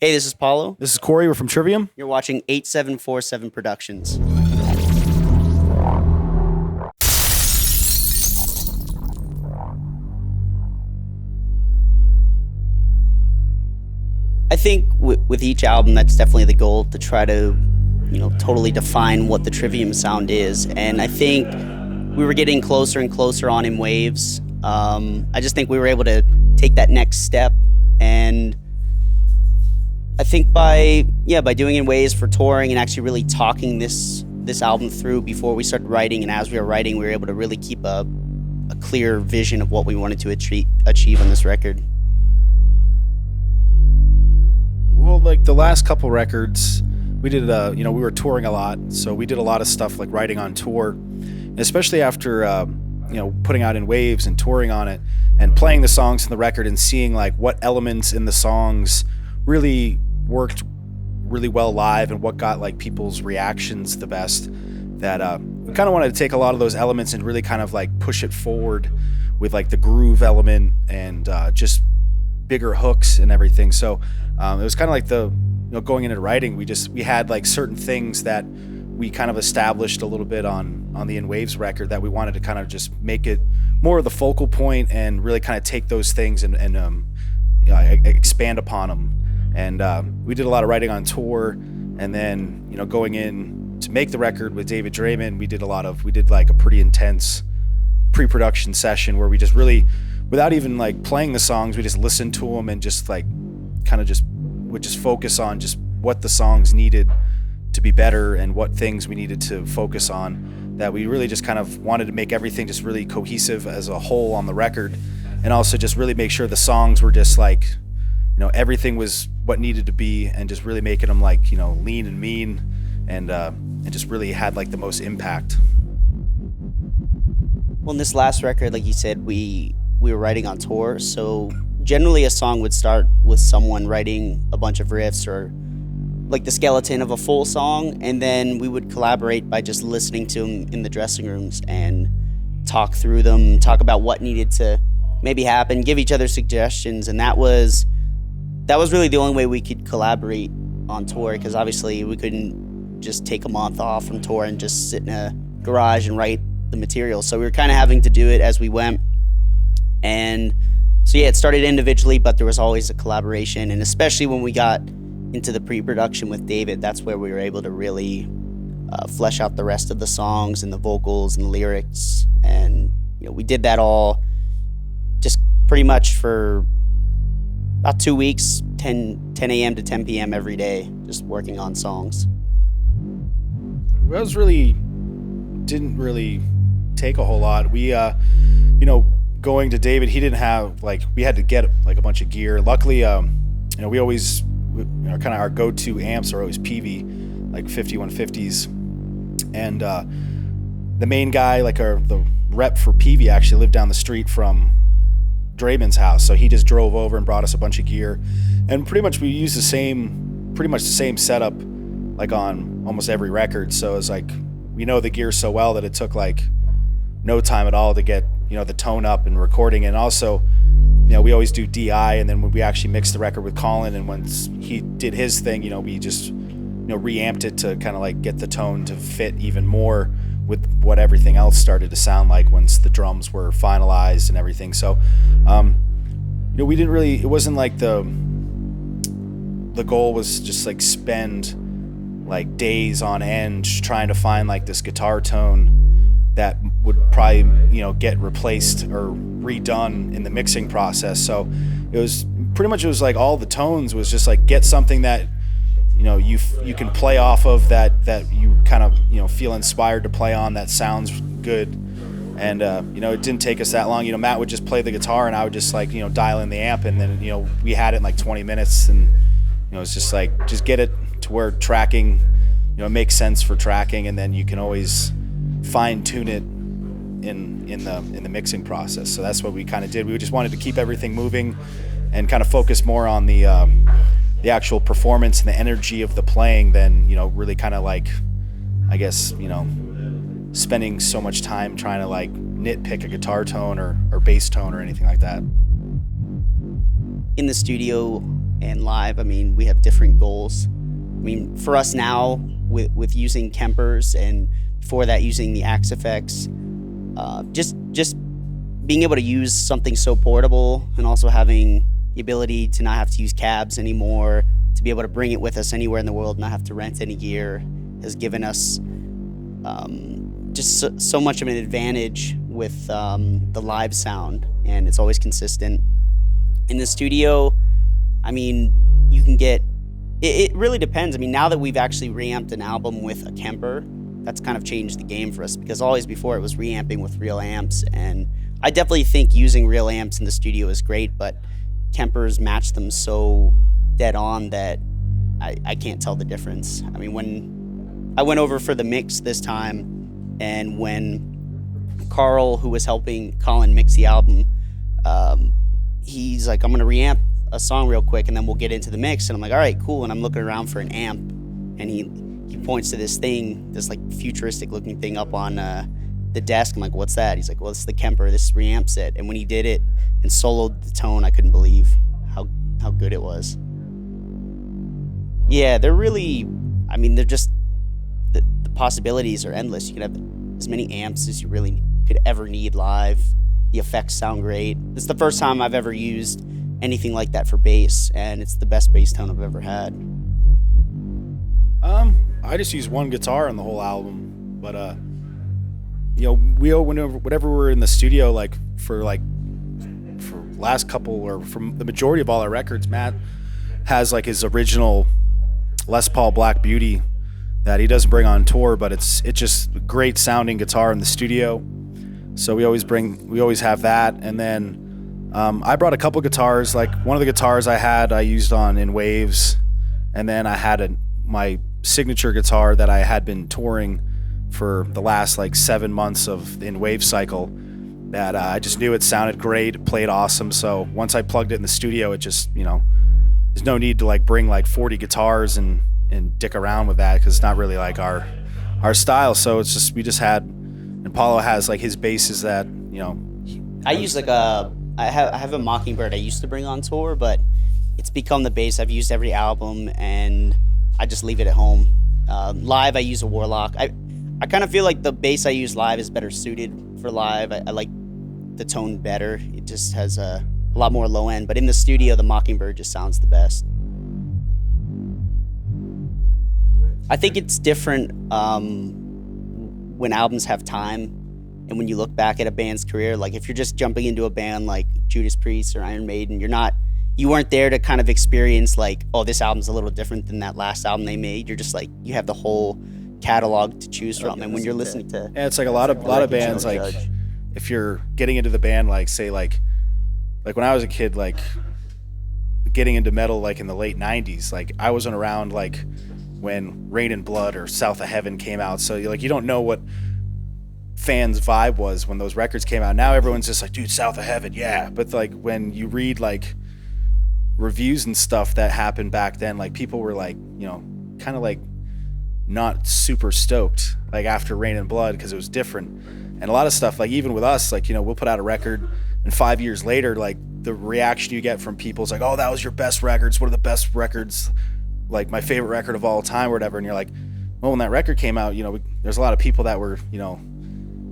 Hey, this is Paolo. This is Corey. We're from Trivium. You're watching 8747 Productions. I think with each album, that's definitely the goal, to try to, totally define what the Trivium sound is. And I think we were getting closer and closer on In Waves. I just think we were able to take that next step, and I think by doing In Waves for touring and actually really talking this album through before we started writing, and as we were writing, we were able to really keep a clear vision of what we wanted to achieve on this record. Well, like the last couple records, we did, we were touring a lot, so we did a lot of stuff like writing on tour, and especially after, putting out In Waves and touring on it and playing the songs in the record and seeing like what elements in the songs really worked really well live and what got like people's reactions the best, that we kind of wanted to take a lot of those elements and really kind of like push it forward with like the groove element and just bigger hooks and everything. So it was kind of like going into writing, we had like certain things that we kind of established a little bit on the In Waves record that we wanted to kind of just make it more of the focal point and really kind of take those things and expand upon them. And we did a lot of writing on tour, and then going in to make the record with David Draymond, we did like a pretty intense pre-production session where we just really, without even like playing the songs, we just listened to them and just like kind of would just focus on just what the songs needed to be better and what things we needed to focus on, that we really just kind of wanted to make everything just really cohesive as a whole on the record, and also just really make sure the songs were just like, everything was what needed to be, and just really making them like, lean and mean, and just really had like the most impact. Well, in this last record, like you said, we were writing on tour, so generally a song would start with someone writing a bunch of riffs or like the skeleton of a full song, and then we would collaborate by just listening to them in the dressing rooms and talk through them, talk about what needed to maybe happen, give each other suggestions, and that was really the only way we could collaborate on tour, because obviously we couldn't just take a month off from tour and just sit in a garage and write the material. So we were kind of having to do it as we went. And so it started individually, but there was always a collaboration, and especially when we got into the pre-production with David, that's where we were able to really flesh out the rest of the songs and the vocals and the lyrics. And we did that all just pretty much for about 2 weeks, 10 a.m. to 10 p.m. every day, just working on songs. Didn't really take a whole lot. We, going to David, he didn't have we had to get like a bunch of gear. Luckily, we always, kind of our go-to amps are always PV, like 5150s. And the main guy, the rep for PV, actually lived down the street from Draymond's house, so he just drove over and brought us a bunch of gear, and pretty much we used the same setup like on almost every record. So it's like we know the gear so well that it took like no time at all to get the tone up and recording. And also we always do DI, and then when we actually mixed the record with Colin, and once he did his thing, we just reamped it to kind of like get the tone to fit even more with what everything else started to sound like once the drums were finalized and everything. So we didn't really, it wasn't like the goal was just like spend like days on end trying to find like this guitar tone that would probably get replaced or redone in the mixing process. So it was like all the tones was just like get something that you can play off of, that you kind of feel inspired to play on, that sounds good. And it didn't take us that long. Matt would just play the guitar and I would just like dial in the amp, and then we had it in like 20 minutes, and it's just like just get it to where tracking it makes sense for tracking, and then you can always fine tune it in the mixing process. So that's what we kind of did. We just wanted to keep everything moving and kind of focus more on the actual performance and the energy of the playing than really kind of like, I guess, spending so much time trying to like nitpick a guitar tone or bass tone or anything like that. In the studio and live, I mean, we have different goals. I mean, for us now, with using Kempers, and before that using the Axe effects, just being able to use something so portable, and also having the ability to not have to use cabs anymore, to be able to bring it with us anywhere in the world, not have to rent any gear, has given us just so much of an advantage with the live sound, and it's always consistent. In the studio, I mean, you can get, it really depends. I mean, now that we've actually reamped an album with a Kemper, that's kind of changed the game for us, because always before it was reamping with real amps, and I definitely think using real amps in the studio is great, but Kempers match them so dead on that I can't tell the difference. I mean, when I went over for the mix this time, and when Carl, who was helping Colin mix the album, he's like, I'm gonna reamp a song real quick and then we'll get into the mix. And I'm like, all right, cool. And I'm looking around for an amp, and he points to this thing, this like futuristic looking thing up on the desk. I'm like, what's that? He's like, well, it's the Kemper. This reamps it. And when he did it and soloed the tone, I couldn't believe how good it was. Yeah, they're really, I mean, they're just, the possibilities are endless. You can have as many amps as you really could ever need live. The effects sound great. It's the first time I've ever used anything like that for bass, and it's the best bass tone I've ever had. I just use one guitar on the whole album, but you know, whenever we're in the studio, like for last couple, or from the majority of all our records, Matt has like his original Les Paul Black Beauty that he doesn't bring on tour, but it's just great sounding guitar in the studio. So we always have that. And then I brought a couple guitars. Like one of the guitars I used on In Waves, and then I had my signature guitar that I had been touring for the last like 7 months of In Wave cycle, that I just knew it sounded great, it played awesome. So once I plugged it in the studio, it just, you know, there's no need to like bring like 40 guitars and dick around with that, because it's not really like our style. So it's just, we just had, and Paolo has like his basses that, you know, I use like I have a Mockingbird I used to bring on tour, but it's become the bass I've used every album, and I just leave it at home. Live, I use a Warlock. I kind of feel like the bass I use live is better suited for live. I like the tone better. It just has a lot more low end, but in the studio, the Mockingbird just sounds the best. I think it's different when albums have time, and when you look back at a band's career. Like if you're just jumping into a band like Judas Priest or Iron Maiden, you weren't there to kind of experience like, oh, this album's a little different than that last album they made. You're just like, you have the whole catalog to choose from, and when you're listening to, yeah, it's like a lot of bands, like judge. If you're getting into the band, like say like when I was a kid, like getting into metal like in the late 90s, like I wasn't around like when Rain and Blood or South of Heaven came out, so you don't know what fans' vibe was when those records came out. Now everyone's just like, dude, South of Heaven, yeah. But like when you read like reviews and stuff that happened back then, like people were like, you know, kind of like not super stoked like after Rain and Blood, because it was different. And a lot of stuff, like even with us, like, you know, we'll put out a record and 5 years later, like the reaction you get from people is like, oh, that was your best records, one of the best records, like my favorite record of all time or whatever. And you're like, well, when that record came out, you know, there's a lot of people that were, you know,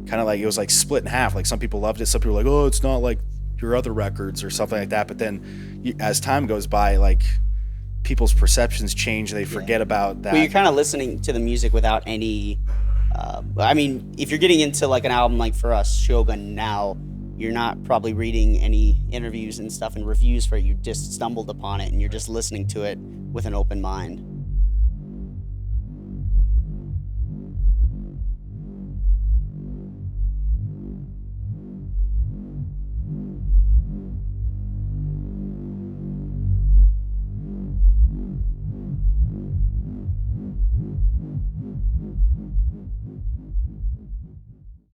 kind of like, it was like split in half. Like some people loved it, some people were like, oh, it's not like your other records or something like that. But then as time goes by, like people's perceptions change, they forget about that. Well, you're kind of listening to the music without any I mean, if you're getting into like an album like for us, Shogun, now you're not probably reading any interviews and stuff and reviews for it. You just stumbled upon it and you're just listening to it with an open mind.